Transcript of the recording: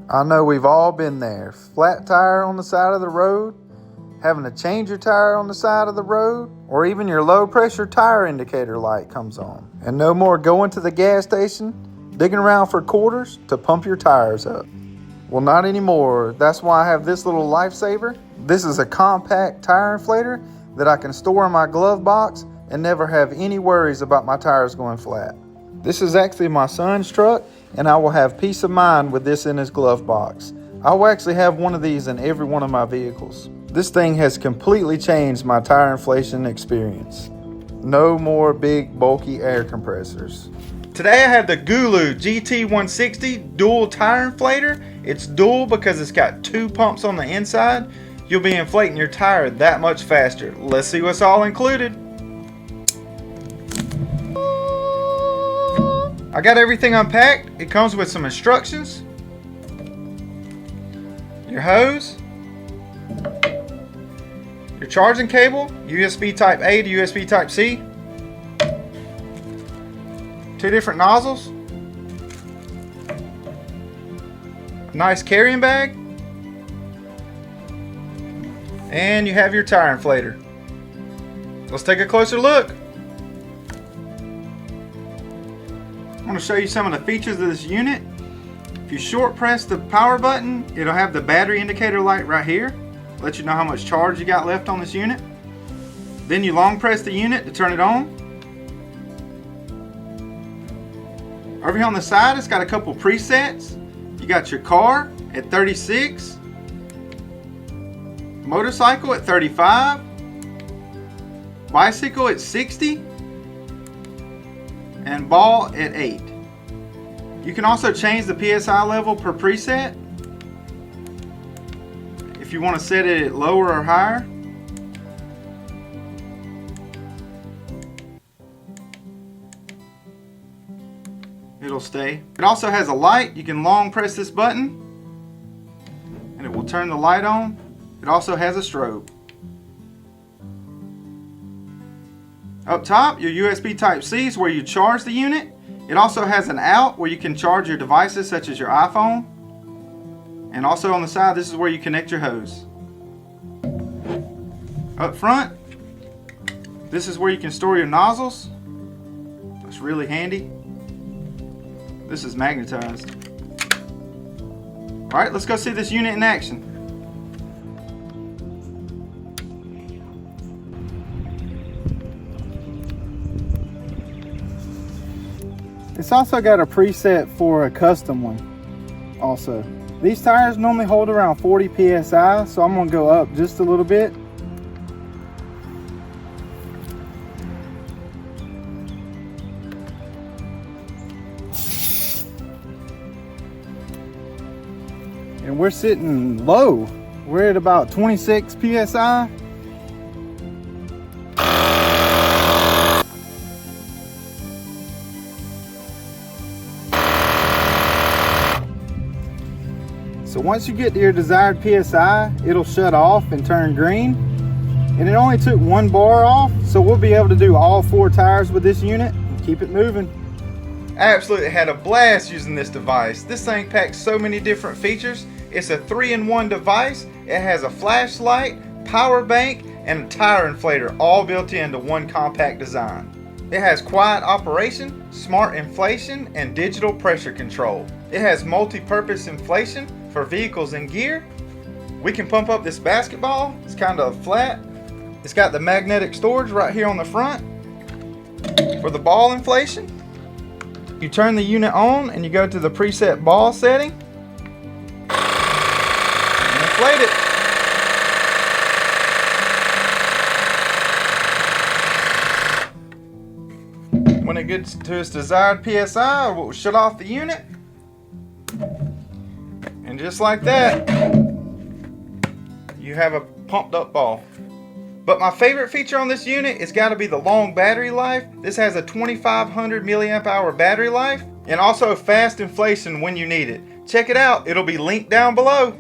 I know we've all been there. Flat tire on the side of the road, having to change your tire on the side of the road, or even your low pressure tire indicator light comes on. And no more going to the gas station, digging around for quarters to pump your tires up. Well, not anymore. That's why I have this little lifesaver. This is a compact tire inflator that I can store in my glove box and never have any worries about my tires going flat. This is actually my son's truck, and I will have peace of mind with this in his glove box. I will actually have one of these in every one of my vehicles. This thing has completely changed my tire inflation experience. No more big bulky air compressors. Today I have the Gulu GT160 dual tire inflator. It's dual because it's got 2 pumps on the inside. You'll be inflating your tire that much faster. Let's see what's all included. I got everything unpacked. It comes with some instructions, your hose, your charging cable, USB type A to USB type C, 2 different nozzles, nice carrying bag, and you have your tire inflator. Let's take a closer look. I'm going to show you some of the features of this unit. If you short press the power button, it'll have the battery indicator light right here. Let you know how much charge you got left on this unit. Then you long press the unit to turn it on. Over here on the side, it's got a couple presets. You got your car at 36, motorcycle at 35, bicycle at 60, and ball at 8. You can also change the PSI level per preset if you want to set it at lower or higher. It'll stay. It also has a light. You can long press this button and it will turn the light on. It also has a strobe. Up top, your USB type C is where you charge the unit. It also has an out where you can charge your devices such as your iPhone. And also on the side, this is where you connect your hose. Up front, this is where you can store your nozzles. It's really handy. This is magnetized. Alright, let's go see this unit in action. It's also got a preset for a custom one also. These tires normally hold around 40 PSI, so I'm going to go up just a little bit. And we're sitting low. We're at about 26 PSI. So once you get to your desired PSI, it'll shut off and turn green. And it only took 1 bar off, so we'll be able to do all 4 tires with this unit and keep it moving. I absolutely had a blast using this device. This thing packs so many different features. It's a 3-in-1 device. It has a flashlight, power bank, and a tire inflator all built into one compact design. It has quiet operation, smart inflation, and digital pressure control. It has multi-purpose inflation for vehicles and gear. We can pump up this basketball. It's kind of flat. It's got the magnetic storage right here on the front for the ball inflation. You turn the unit on and you go to the preset ball setting and inflate it. When it gets to its desired PSI, we'll shut off the unit. And just like that, you have a pumped up ball. But my favorite feature on this unit has got to be the long battery life. This has a 2500 milliamp hour battery life and also fast inflation when you need it. Check it out, it'll be linked down below.